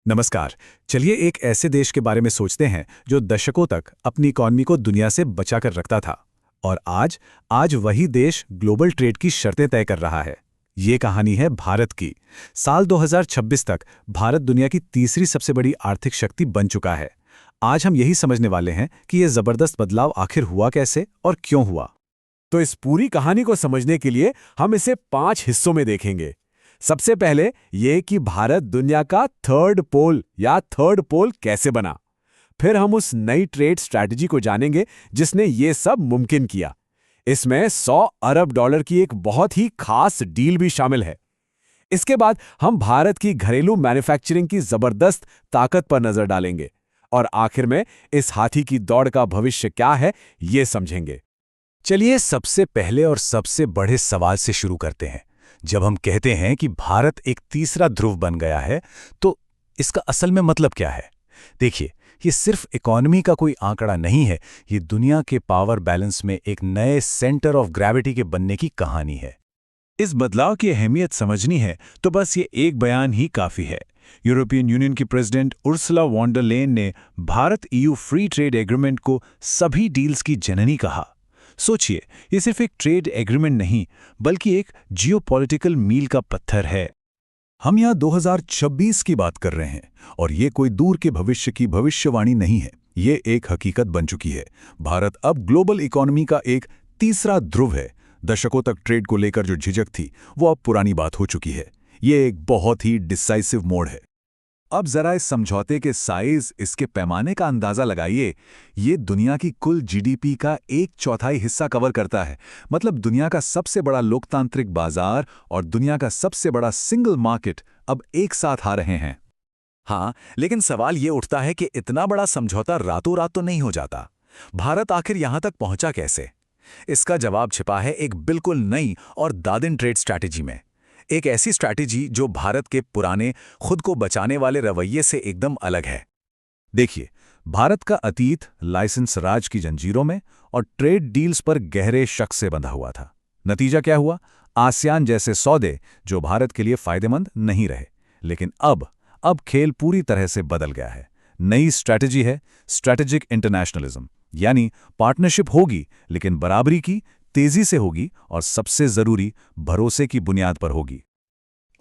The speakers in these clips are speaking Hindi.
नमस्कार। चलिए एक ऐसे देश के बारे में सोचते हैं जो दशकों तक अपनी इकॉनमी को दुनिया से बचा कर रखता था और आज आज वही देश ग्लोबल ट्रेड की शर्तें तय कर रहा है। ये कहानी है भारत की। साल 2026 तक भारत दुनिया की तीसरी सबसे बड़ी आर्थिक शक्ति बन चुका है। आज हम यही समझने वाले हैं कि ये जबरदस्त बदलाव आखिर हुआ कैसे और क्यों हुआ। तो इस पूरी कहानी को समझने के लिए हम इसे 5 हिस्सों में देखेंगे। सबसे पहले ये कि भारत दुनिया का थर्ड पोल कैसे बना। फिर हम उस नई ट्रेड स्ट्रैटेजी को जानेंगे जिसने ये सब मुमकिन किया। इसमें 100 अरब डॉलर की एक बहुत ही खास डील भी शामिल है। इसके बाद हम भारत की घरेलू मैन्युफैक्चरिंग की जबरदस्त ताकत पर नजर डालेंगे और आखिर में इस हाथी की दौड़ का भविष्य क्या है ये समझेंगे। चलिए सबसे पहले और सबसे बड़े सवाल से शुरू करते हैं। जब हम कहते हैं कि भारत एक तीसरा ध्रुव बन गया है, तो इसका असल में मतलब क्या है? देखिए, ये सिर्फ इकोनॉमी का कोई आंकड़ा नहीं है, ये दुनिया के पावर बैलेंस में एक नए सेंटर ऑफ ग्रेविटी के बनने की कहानी है। इस बदलाव की अहमियत समझनी है तो बस ये एक बयान ही काफी है। यूरोपियन यूनियन की president Ursula von der Leyen ने Bharat EU free trade agreement को सभी डील्स की जननी कहा। सोचिए, ये सिर्फ एक ट्रेड एग्रीमेंट नहीं, बल्कि एक जियोपॉलिटिकल मील का पत्थर है। हम यहाँ 2026 की बात कर रहे हैं और ये कोई दूर के भविष्य की भविष्यवाणी नहीं है, ये एक हकीकत बन चुकी है। भारत अब ग्लोबल इकोनॉमी का एक तीसरा ध्रुव है। दशकों तक ट्रेड को लेकर जो झिझक थी, वो अब पुरानी बात हो चुकी है। ये एक बहुत ही डिसाइसिव मोड़ है। अब जरा इस समझौते के साइज, इसके पैमाने का अंदाजा लगाइए। ये दुनिया की कुल जीडीपी का 1/4 हिस्सा कवर करता है। मतलब दुनिया का सबसे बड़ा लोकतांत्रिक बाजार और दुनिया का सबसे बड़ा सिंगल मार्केट अब एक साथ आ रहे हैं। हाँ, लेकिन सवाल ये उठता है कि इतना बड़ा समझौता रातों रात तो नहीं हो जाता। भारत आखिर यहां तक पहुंचा कैसे? इसका जवाब छिपा है एक बिल्कुल नई और दादिन ट्रेड स्ट्रैटेजी में। एक ऐसी स्ट्रैटेजी जो भारत के पुराने खुद को बचाने वाले रवैये से एकदम अलग है। देखिए, भारत का अतीत लाइसेंस राज की जंजीरों में और ट्रेड डील्स पर गहरे शक से बंधा हुआ था। नतीजा क्या हुआ? आसियान जैसे सौदे जो भारत के लिए फायदेमंद नहीं रहे। लेकिन अब खेल पूरी तरह से बदल गया है। नई स्ट्रैटेजी है स्ट्रैटेजिक इंटरनेशनलिज्म, यानी पार्टनरशिप होगी लेकिन बराबरी की, तेजी से होगी और सबसे जरूरी भरोसे की बुनियाद पर होगी।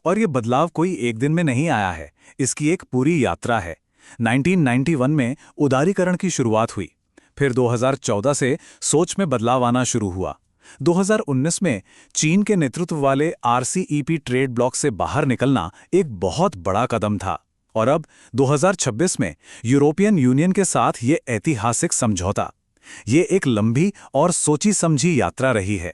और ये बदलाव कोई एक दिन में नहीं आया है, इसकी एक पूरी यात्रा है। 1991 में उदारीकरण की शुरुआत हुई, फिर 2014 से सोच में बदलाव आना शुरू हुआ। 2019 में चीन के नेतृत्व वाले आरसीईपी ट्रेड ब्लॉक से बाहर निकलना एक बहुत बड़ा कदम था और अब 2026 में यूरोपियन यूनियन के साथ ये ऐतिहासिक समझौता। ये एक लंबी और सोची समझी यात्रा रही है।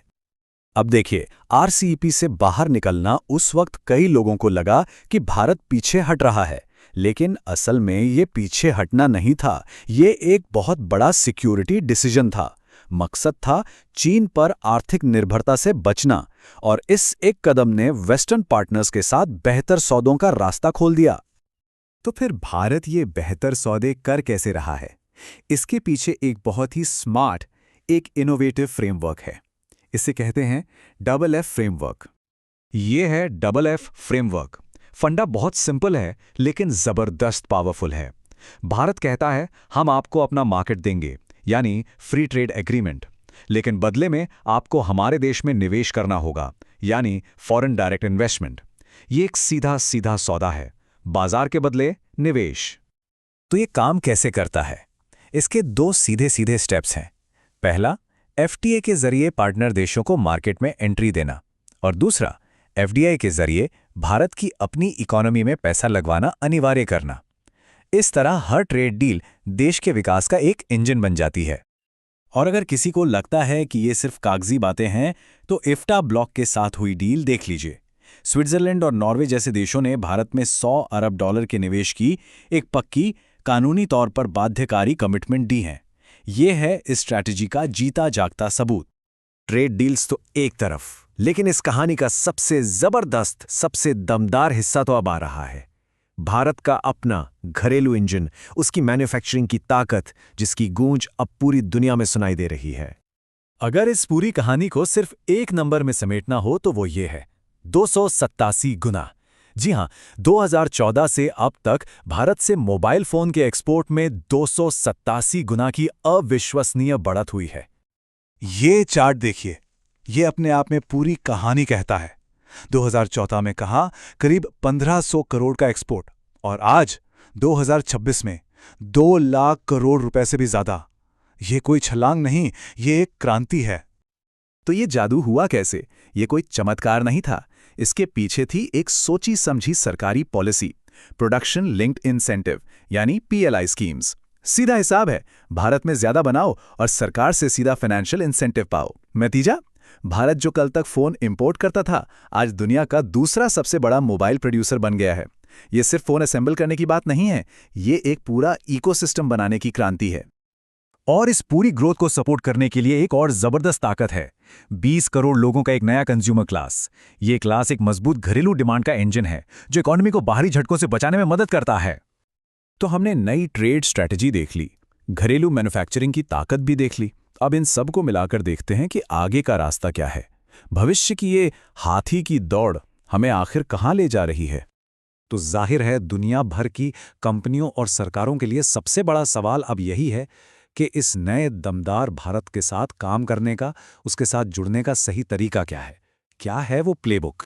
अब देखिए, आरसीईपी से बाहर निकलना उस वक्त कई लोगों को लगा कि भारत पीछे हट रहा है, लेकिन असल में ये पीछे हटना नहीं था। ये एक बहुत बड़ा सिक्योरिटी डिसीजन था। मकसद था चीन पर आर्थिक निर्भरता से बचना और इस एक कदम ने वेस्टर्न पार्टनर्स के साथ बेहतर सौदों का रास्ता खोल दिया। तो फिर भारत ये बेहतर सौदे कर कैसे रहा है? इसके पीछे एक बहुत ही स्मार्ट, एक इनोवेटिव फ्रेमवर्क है। इसे कहते हैं डबल एफ फ्रेमवर्क। ये है डबल एफ फ्रेमवर्क। फंडा बहुत सिंपल है लेकिन जबरदस्त पावरफुल है। भारत कहता है हम आपको अपना मार्केट देंगे, यानी फ्री ट्रेड एग्रीमेंट, लेकिन बदले में आपको हमारे देश में निवेश करना होगा, यानी फॉरेन डायरेक्ट इन्वेस्टमेंट। ये एक सीधा सीधा सौदा है, बाजार के बदले निवेश। तो ये काम कैसे करता है? इसके 2 सीधे सीधे स्टेप्स हैं। पहला, एफटीए के जरिए पार्टनर देशों को मार्केट में एंट्री देना और दूसरा, एफडीआई के जरिए भारत की अपनी इकोनॉमी में पैसा लगवाना अनिवार्य करना। इस तरह हर ट्रेड डील देश के विकास का एक इंजन बन जाती है। और अगर किसी को लगता है कि ये सिर्फ कागजी बातें हैं, तो इफ्टा ब्लॉक के साथ हुई डील देख लीजिए। स्विट्जरलैंड और नॉर्वे जैसे देशों ने भारत में 100 अरब डॉलर के निवेश की एक पक्की, कानूनी तौर पर बाध्यकारी कमिटमेंट दी है। ये है इस स्ट्रैटेजी का जीता जागता सबूत। ट्रेड डील्स तो एक तरफ, लेकिन इस कहानी का सबसे जबरदस्त, सबसे दमदार हिस्सा तो अब आ रहा है। भारत का अपना घरेलू इंजन, उसकी मैन्युफैक्चरिंग की ताकत, जिसकी गूंज अब पूरी दुनिया में सुनाई दे रही है। अगर इस पूरी कहानी को सिर्फ एक नंबर में समेटना हो तो वो ये है 287 गुना। जी हाँ, 2014 से अब तक भारत से मोबाइल फोन के एक्सपोर्ट में 287 गुना की अविश्वसनीय बढ़त हुई है। ये चार्ट देखिए, ये अपने आप में पूरी कहानी कहता है। 2014 में कहा करीब 1500 करोड़ का एक्सपोर्ट, और आज 2026 में 2 लाख करोड़ रुपए से भी ज्यादा। ये कोई छलांग नहीं, ये एक क्रांति है। तो ये जादू हुआ कैसे? ये कोई चमत्कार नहीं था। इसके पीछे थी एक सोची समझी सरकारी पॉलिसी, प्रोडक्शन लिंक्ड इंसेंटिव यानी पीएलआई स्कीम्स। सीधा हिसाब है, भारत में ज्यादा बनाओ और सरकार से सीधा फाइनेंशियल इंसेंटिव पाओ। नतीजा, भारत जो कल तक फोन इंपोर्ट करता था, आज दुनिया का दूसरा सबसे बड़ा मोबाइल प्रोड्यूसर बन गया है। ये सिर्फ फोन असेंबल करने की बात नहीं है, ये एक पूरा इकोसिस्टम बनाने की क्रांति है। और इस पूरी ग्रोथ को सपोर्ट करने के लिए एक और जबरदस्त ताकत है, 20 करोड़ लोगों का एक नया कंज्यूमर क्लास। ये क्लास एक मजबूत घरेलू डिमांड का इंजन है, जो इकोनॉमी को बाहरी झटकों से बचाने में मदद करता है। तो हमने नई ट्रेड स्ट्रैटेजी देख ली, घरेलू मैन्युफैक्चरिंग की ताकत भी देख ली। अब इन सब को मिलाकर देखते हैं कि आगे का रास्ता क्या है। भविष्य की ये हाथी की दौड़ हमें आखिर कहाँ ले जा रही है? तो जाहिर है, दुनिया भर की कंपनियों और सरकारों के लिए सबसे बड़ा सवाल अब यही है कि इस नए दमदार भारत के साथ काम करने का, उसके साथ जुड़ने का सही तरीका क्या है? क्या है वो प्लेबुक?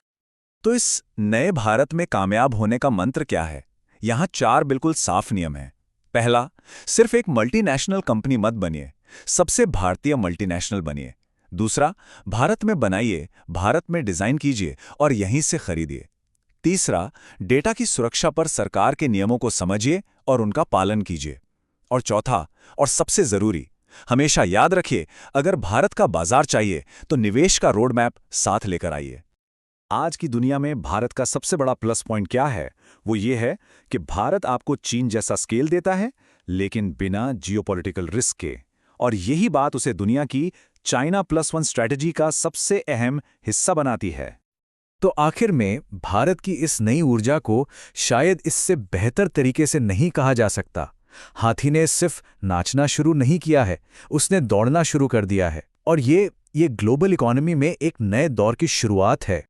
तो इस नए भारत में कामयाब होने का मंत्र क्या है? यहाँ 4 बिल्कुल साफ नियम हैं। पहला, सिर्फ एक मल्टीनेशनल कंपनी मत बनिए, सबसे भारतीय मल्टीनेशनल बनिए। दूसरा, भारत में बनाइए, भारत में डिजाइन कीजिए और यहीं से खरीदिए। तीसरा, डेटा की सुरक्षा पर सरकार के नियमों को समझिए और उनका पालन कीजिए। और चौथा, और सबसे जरूरी, हमेशा याद रखिए, अगर भारत का बाजार चाहिए तो निवेश का रोड मैप साथ लेकर आइए। आज की दुनिया में भारत का सबसे बड़ा प्लस पॉइंट क्या है? वो ये है कि भारत आपको चीन जैसा स्केल देता है, लेकिन बिना जियोपॉलिटिकल रिस्क के। और यही बात उसे दुनिया की चाइना +1 स्ट्रैटेजी का सबसे अहम हिस्सा बनाती है। तो आखिर में भारत की इस नई ऊर्जा को शायद इससे बेहतर तरीके से नहीं कहा जा सकता। हाथी ने सिर्फ नाचना शुरू नहीं किया है, उसने दौड़ना शुरू कर दिया है। और ये ग्लोबल इकोनॉमी में एक नए दौर की शुरुआत है।